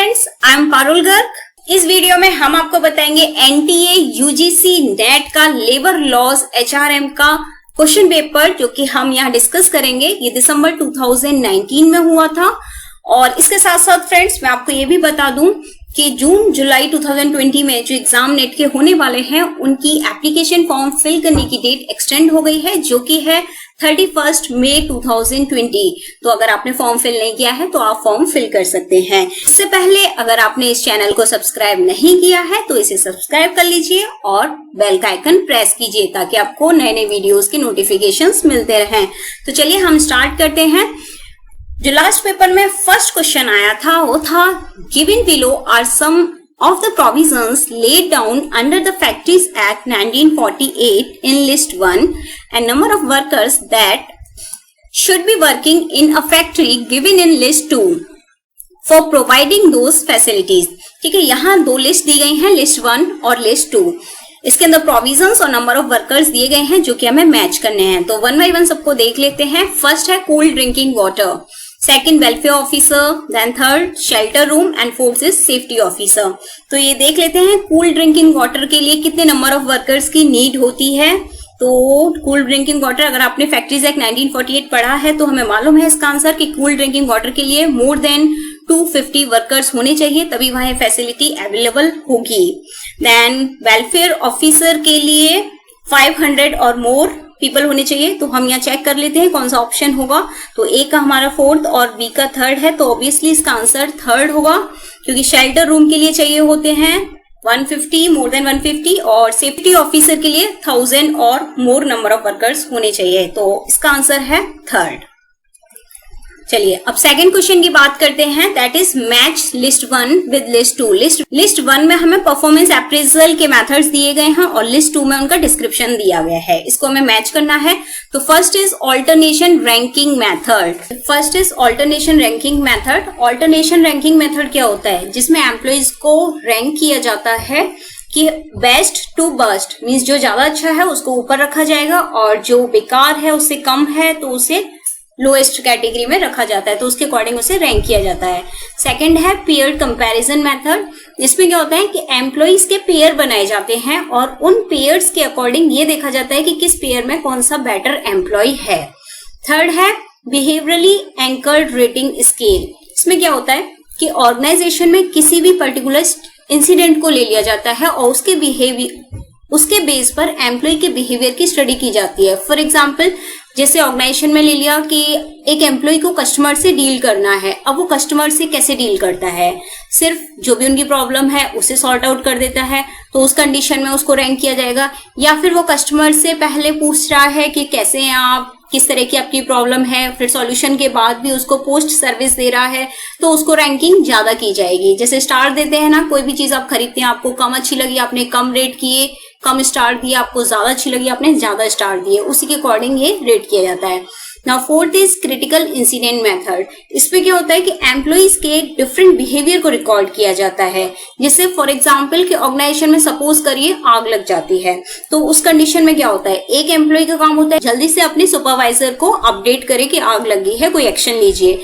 Friends, I am Parul Garg. इस video में हम आपको बताएंगे एनटीए यूजीसी नेट का लेबर लॉज एचआरएम का क्वेश्चन पेपर, जो कि हम यहाँ डिस्कस करेंगे। ये दिसंबर 2019 में हुआ था। और इसके साथ साथ फ्रेंड्स, मैं आपको ये भी बता दूं कि जून जुलाई 2020 में जो एग्जाम नेट के होने वाले हैं, उनकी एप्लीकेशन फॉर्म फिल करने की डेट एक्सटेंड हो गई है, जो कि है 31 मई 2020। तो अगर आपने फॉर्म फिल नहीं किया है तो आप फॉर्म फिल कर सकते हैं। इससे पहले अगर आपने इस चैनल को सब्सक्राइब नहीं किया है तो इसे सब्सक्राइब कर लीजिए और बेल का आइकन प्रेस कीजिए, ताकि आपको नए नए वीडियोस के नोटिफिकेशंस मिलते रहें। तो चलिए हम स्टार्ट करते हैं। जो लास्ट पेपर में फर्स्ट क्वेश्चन आया था वो था, given below are some of the provisions laid down under the Factories Act 1948 in list 1 and number of workers that should be working in a factory given in list 2 for providing those facilities। ठीक है, यहाँ दो list दी गई हैं, list 1 और list 2। इसके अंदर provisions और नंबर ऑफ वर्कर्स दिए गए हैं, जो कि हमें मैच करने हैं। तो वन बाय वन सबको देख लेते हैं। फर्स्ट है cool drinking water, second welfare officer, then third shelter room and fourth is safety officer. तो ये देख लेते हैं कूल ड्रिंकिंग वाटर के लिए कितने नंबर ऑफ वर्कर्स की नीड होती है। तो कूल ड्रिंकिंग वाटर, अगर आपने फैक्ट्रीज एक्ट 1948 पढ़ा है तो हमें मालूम है इसका आंसर कि कूल ड्रिंकिंग वाटर के लिए मोर देन 250 वर्कर्स होने चाहिए, तभी वहां फैसिलिटी अवेलेबल होगी। देन वेलफेयर ऑफिसर के लिए 500 और मोर पीपल होने चाहिए। तो हम यहाँ चेक कर लेते हैं कौन सा ऑप्शन होगा। तो ए का हमारा फोर्थ और बी का थर्ड है, तो ऑब्वियसली इसका आंसर थर्ड होगा, क्योंकि शेल्टर रूम के लिए चाहिए होते हैं 150, मोर देन 150, और सेफ्टी ऑफिसर के लिए 1000 और मोर नंबर ऑफ वर्कर्स होने चाहिए। तो इसका आंसर है थर्ड। चलिए अब सेकंड क्वेश्चन की बात करते हैं, that is match list 1 with list 2। List 1 में हमें परफॉर्मेंस अप्रेजल के मेथड्स दिए गए हैं और लिस्ट 2 में उनका डिस्क्रिप्शन दिया गया है। इसको हमें मैच करना है। तो first is alternation ranking method. Alternation ranking method क्या होता है? जिसमें एम्प्लॉइज को रैंक किया जाता है कि बेस्ट टू बर्स्ट, मीन्स जो ज्यादा अच्छा है उसको ऊपर रखा जाएगा और जो बेकार है, उससे कम है, तो उसे लोएस्ट कैटेगरी में रखा जाता है। तो उसके अकॉर्डिंग उसे रैंक किया जाता है। सेकंड है पेयर कंपैरिजन मेथड। इसमें क्या होता है कि एम्प्लॉइज के पेयर बनाए जाते हैं और उन पेयर्स के अकॉर्डिंग ये देखा जाता है कि किस पेयर में कौन सा बेटर एम्प्लॉय है। थर्ड है बिहेवियरली एंकर्ड रेटिंग स्केल। इसमें क्या होता है कि ऑर्गेनाइजेशन में किसी भी पर्टिकुलर इंसिडेंट को ले लिया जाता है और उसके बेस पर एम्प्लॉय के बिहेवियर की स्टडी की जाती है। फॉर एग्जाम्पल, जैसे ऑर्गेनाइजेशन में ले लिया कि एक एम्प्लॉय को कस्टमर से डील करना है। अब वो कस्टमर से कैसे डील करता है? सिर्फ जो भी उनकी प्रॉब्लम है उसे सॉर्ट आउट कर देता है, तो उस कंडीशन में उसको रैंक किया जाएगा। या फिर वो कस्टमर से पहले पूछ रहा है कि कैसे हैं आप, किस तरह की आपकी प्रॉब्लम है, फिर सॉल्यूशन के बाद भी उसको पोस्ट सर्विस दे रहा है, तो उसको रैंकिंग ज्यादा की जाएगी। जैसे स्टार देते हैं ना, कोई भी चीज आप खरीदते हैं, आपको कम अच्छी लगी, आपने कम रेट किए, कम स्टार दिए, आपको ज्यादा अच्छी लगी, आपने ज्यादा स्टार दिए, उसी के अकॉर्डिंग ये रेट किया जाता है। Now fourth is critical incident method. इसमें क्या होता है कि एम्प्लॉइज के डिफरेंट बिहेवियर को रिकॉर्ड किया जाता है। जैसे फॉर एग्जांपल कि ऑर्गेनाइजेशन में सपोज करिए आग लग जाती है, तो उस कंडीशन में क्या होता है, एक एम्प्लॉय का काम होता है जल्दी से अपने सुपरवाइजर को अपडेट करे कि आग लगी है, कोई एक्शन लीजिए।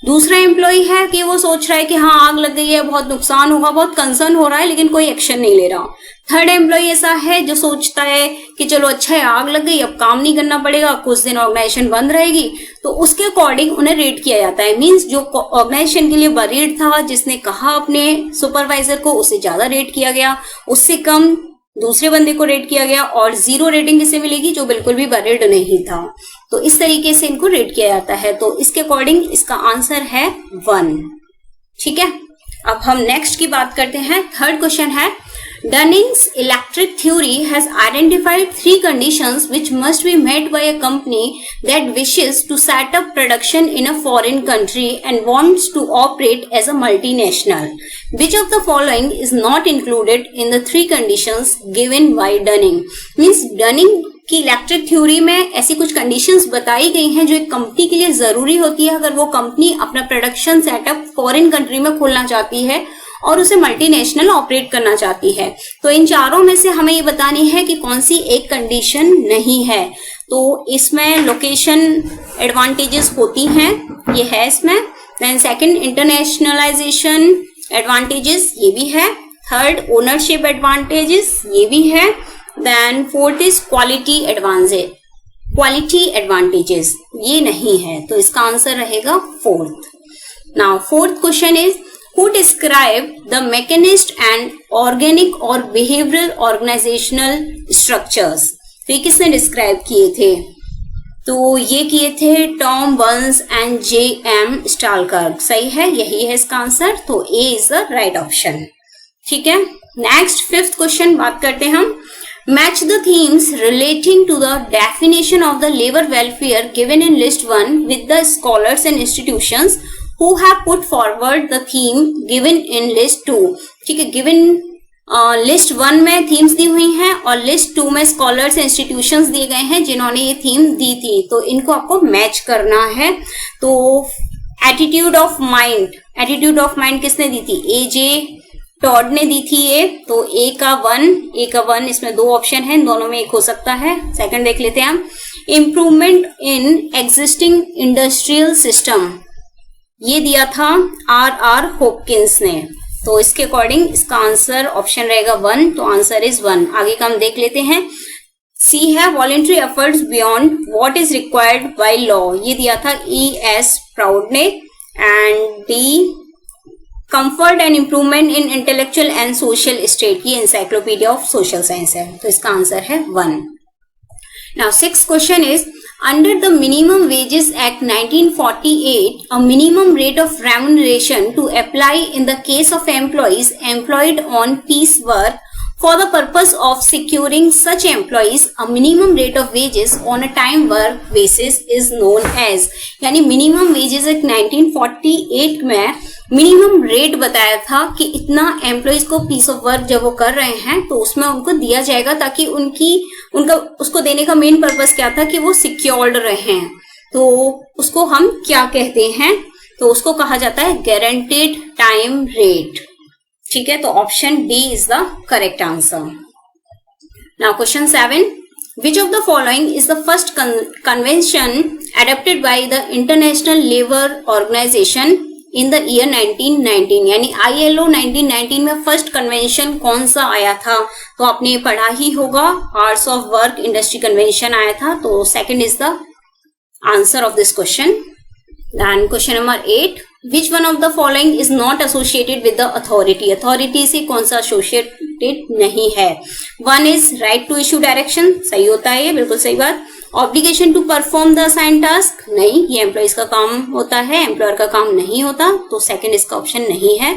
दूसरा एम्प्लॉय है कि वो सोच रहा है कि हाँ आग लग गई है, बहुत नुकसान होगा, बहुत कंसर्न हो रहा है, लेकिन कोई एक्शन नहीं ले रहा। थर्ड एम्प्लॉय ऐसा है जो सोचता है कि चलो अच्छा है आग लग गई, अब काम नहीं करना पड़ेगा, कुछ दिन ऑर्गेनाइजेशन बंद रहेगी, तो उसके अकॉर्डिंग उन्हें रेट किया जाता है। मींस जो ऑर्गेनाइजेशन के लिए वरीड था, जिसने कहा अपने सुपरवाइजर को, उसे ज्यादा रेट किया गया, उससे कम दूसरे बंदे को रेट किया गया, और 0 रेटिंग किसे मिलेगी? जो बिल्कुल भी वरीड नहीं था। तो इस तरीके से इनको रेट किया जाता है। तो इसके अकॉर्डिंग इसका आंसर है 1। ठीक है, अब हम नेक्स्ट की बात करते हैं। थर्ड क्वेश्चन है, Dunning's electric theory has identified 3 conditions which must be met by a company that wishes to set up production in a foreign country and wants to operate as a multinational. Which of the following is not included in the 3 conditions given by Dunning? Means Dunning की electric theory में ऐसी कुछ conditions बताई गई हैं जो एक company के लिए जरूरी होती है अगर वो कंपनी अपना प्रोडक्शन सेटअप फॉरेन कंट्री में खोलना चाहती है और उसे मल्टीनेशनल ऑपरेट करना चाहती है। तो इन चारों में से हमें ये बतानी है कि कौन सी एक कंडीशन नहीं है। तो इसमें लोकेशन एडवांटेजेस होती हैं, ये है इसमें। देन सेकंड इंटरनेशनलाइजेशन एडवांटेजेस ये भी है, थर्ड ओनरशिप एडवांटेजेस ये भी है, then fourth is quality advantages ये नहीं है, तो इसका आंसर रहेगा fourth. Now fourth question is who describe the mechanist and organic or behavioural organisational structures. तो ये किसने डिस्क्राइब किए थे? तो ये किए थे टॉम बर्न्स एंड J.M. स्टालकर्ग। सही है, यही है इसका आंसर, तो A is the right option. ठीक है, नेक्स्ट फिफ्थ क्वेश्चन बात करते हैं हम। Match the themes relating to the definition of the labour welfare given in list 1 with the scholars and institutions who have put forward the theme given in list 2। ठीक है, given list 1 में themes दी हुई हैं और list 2 में scholars institutions दिए गए हैं जिन्होंने ये थीम दी थी, तो इनको आपको मैच करना है। तो एटीट्यूड ऑफ माइंड किसने दी थी? A.J. टॉड ने दी थी ये, तो ए का वन, इसमें दो ऑप्शन है, इन दोनों में एक हो सकता है। सेकंड देख लेते हैं हम, improvement in existing industrial system, ये दिया था R.R. होपकिंस ने, तो इसके अकॉर्डिंग इसका आंसर ऑप्शन रहेगा 1, तो आंसर इज 1। आगे का हम देख लेते हैं। सी है voluntary efforts beyond what is required by law, ये दिया था E.S. प्राउड ने। And D comfort and improvement in intellectual and social state, ये एनसाइक्लोपीडिया ऑफ सोशल साइंस है, तो इसका आंसर है 1। Now sixth question is under the Minimum Wages Act 1948, a minimum rate of remuneration to apply in the case of employees employed on piece work for the purpose of securing such employees a minimum rate of wages on a time work basis is known as, यानी minimum wages act 1948 में minimum rate बताया था कि इतना employees को piece of work जब वो कर रहे हैं तो उसमें उनको दिया जाएगा, ताकि उनका उसको देने का मेन पर्पस क्या था कि वो सिक्योर्ड रहे। तो उसको हम क्या कहते हैं? तो उसको कहा जाता है गारंटीड टाइम रेट। ठीक है, तो option D is the correct answer. Now question 7, which of the following is the first convention adopted by the International Labour Organization in the year 1919, यानी ILO 1919 में फर्स्ट कन्वेंशन कौन सा आया था? तो आपने पढ़ा ही होगा, hours of work industry convention आया था, तो second is the answer of this question. Then question number 8, which one of the following is not associated with the authority? Authority से कौन सा एसोसिएटेड नहीं है? One is right to issue direction, सही होता है ये, बिल्कुल सही बात। Obligation to perform the assign task, नहीं, ये एम्प्लॉइज का काम होता है, एम्प्लॉयर का काम नहीं होता, तो सेकंड इसका ऑप्शन नहीं है।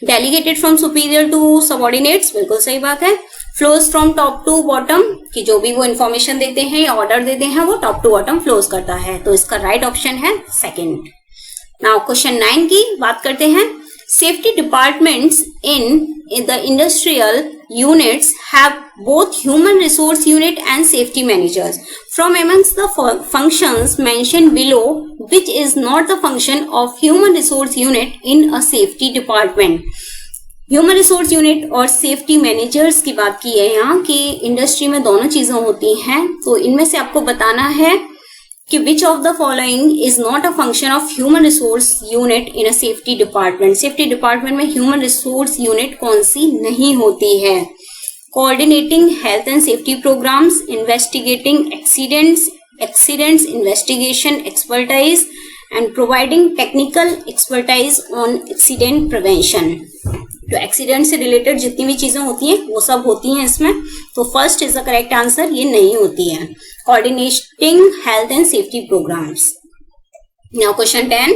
Delegated from superior to subordinates, बिल्कुल सही बात है। Flows from top to bottom, कि जो भी वो इन्फॉर्मेशन देते हैं या ऑर्डर देते हैं वो टॉप टू बॉटम फ्लोज करता है, तो इसका राइट ऑप्शन है सेकंड। नाउ क्वेश्चन 9 की बात करते हैं। Safety departments in the industrial units have both human resource unit and safety managers. From amongst the functions mentioned below, which is not the function of human resource unit in a safety department? Human resource unit और safety managers की बात की है यहाँ कि industry में दोनों चीजें होती हैं, तो इनमें से आपको बताना है कि which of the following is not a function of human resource unit in a safety department. Safety department में ह्यूमन रिसोर्स यूनिट कौन सी नहीं होती है? Coordinating health and safety programs, investigating accidents investigation expertise and providing technical expertise on accident prevention. तो accident से related जितनी भी चीजें होती हैं वो सब होती हैं इसमें, तो first is the correct answer, ये नहीं होती है। Coordinating health and safety programs. Now question 10,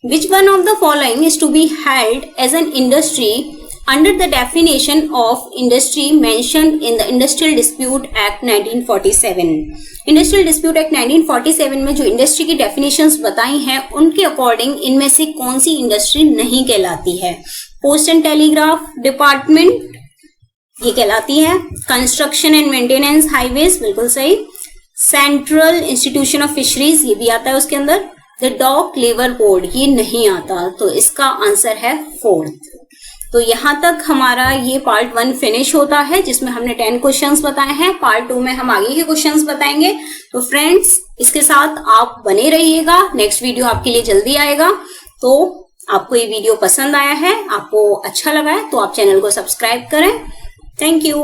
which one of the following is to be held as an industry under the definition of industry mentioned in the Industrial Dispute Act 1947? Industrial Dispute Act 1947 में जो industry की definitions बताई हैं उनके according इनमें से कौन सी industry नहीं कहलाती है? पोस्ट एंड टेलीग्राफ डिपार्टमेंट, ये कहलाती है। कंस्ट्रक्शन एंड मेंटेनेंस हाईवेज, बिल्कुल सही। सेंट्रल इंस्टीट्यूशन ऑफ फिशरीज, ये भी आता है उसके अंदर। द डॉक लेबर बोर्ड, ये नहीं आता, तो इसका आंसर है फोर्थ। तो यहाँ तक हमारा ये पार्ट 1 फिनिश होता है, जिसमें हमने 10 क्वेश्चंस बताए हैं। पार्ट 2 में हम आगे के क्वेश्चंस बताएंगे। तो फ्रेंड्स, इसके साथ आप बने रहिएगा, नेक्स्ट वीडियो आपके लिए जल्दी आएगा। तो आपको ये वीडियो पसंद आया है, आपको अच्छा लगा है तो आप चैनल को सब्सक्राइब करें। Thank you.